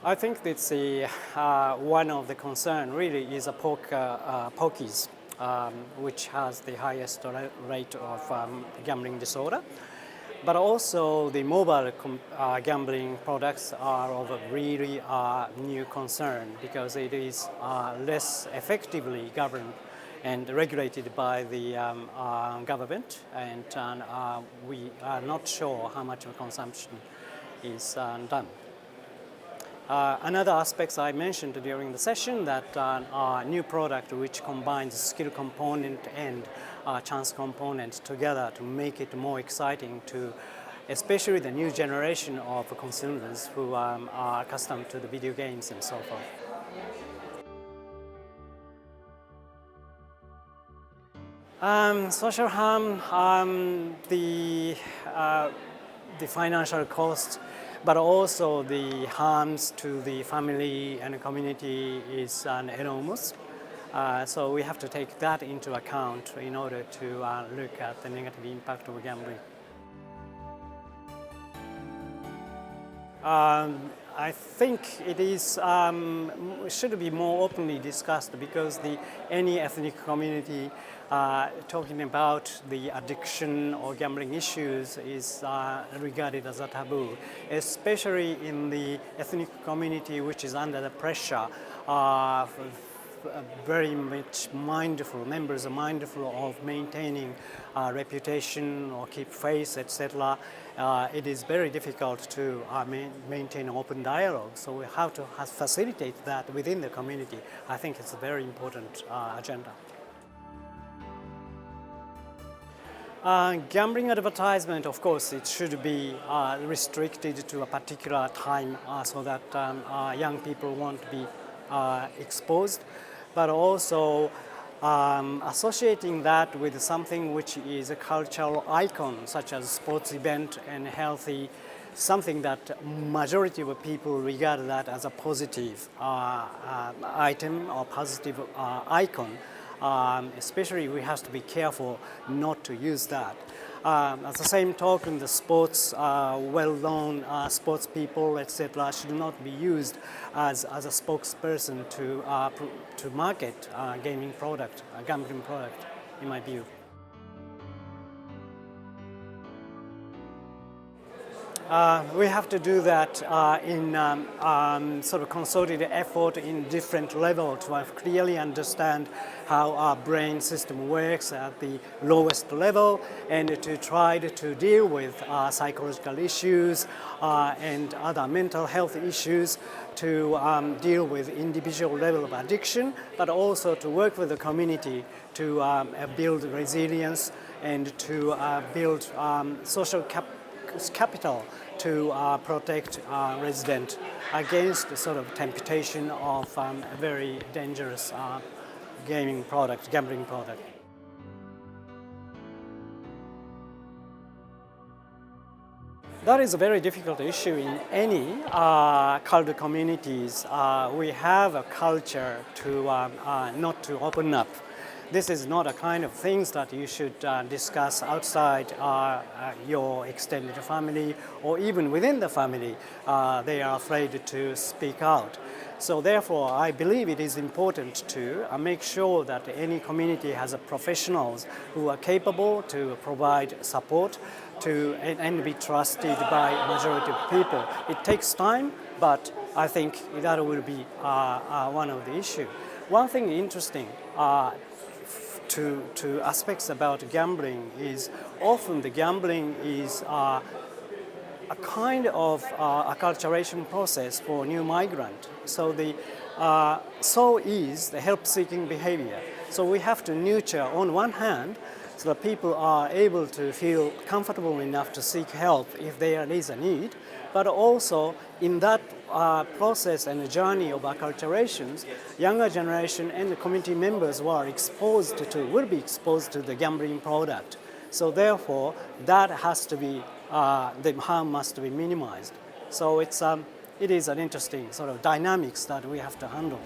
I think that's one of the concern really is pokies, which has the highest rate of gambling disorder. But also the mobile gambling products are of a really new concern because it is less effectively governed and regulated by the government, and we are not sure how much of consumption is done. Another aspects I mentioned during the session that a new product which combines skill component and chance component together to make it more exciting to especially the new generation of consumers who are accustomed to the video games and so forth. Social harm, the financial cost, but also the harms to the family and community is enormous. So we have to take that into account in order to look at the negative impact of gambling. I think it is should be more openly discussed because any ethnic community talking about the addiction or gambling issues is regarded as a taboo, especially in the ethnic community which is under the pressure very much mindful, members are mindful of maintaining reputation or keep face, etc. It is very difficult to maintain open dialogue, so we have to facilitate that within the community. I think it's a very important agenda. Gambling advertisement, of course, it should be restricted to a particular time so that young people won't be exposed, but also associating that with something which is a cultural icon, such as sports event and healthy, something that majority of people regard that as a positive item or positive icon. Especially we have to be careful not to use that. At the same token, the sports, well-known sports people, etc., should not be used as a spokesperson to market gaming product, gambling product, in my view. We have to do that in sort of concerted effort in different levels to clearly understand how our brain system works at the lowest level and to try to deal with psychological issues and other mental health issues, to deal with individual level of addiction, but also to work with the community to build resilience and to build social capital to protect residents against the sort of temptation of a very dangerous gambling product. That is a very difficult issue in any cultural communities. We have a culture to not to open up. This is not a kind of things that you should discuss outside your extended family or even within the family. They are afraid to speak out. So therefore, I believe it is important to make sure that any community has professionals who are capable to provide support and be trusted by majority of people. It takes time, but I think that will be one of the issues. One thing interesting to aspects about gambling is often the gambling is a kind of acculturation process for new migrant. So so is the help-seeking behavior. So we have to nurture on one hand so that people are able to feel comfortable enough to seek help if there is a need, but also in that process and journey of acculturations, younger generation and the community members will be exposed to the gambling product. So therefore, that has to be, the harm must be minimized. So it is an interesting sort of dynamics that we have to handle.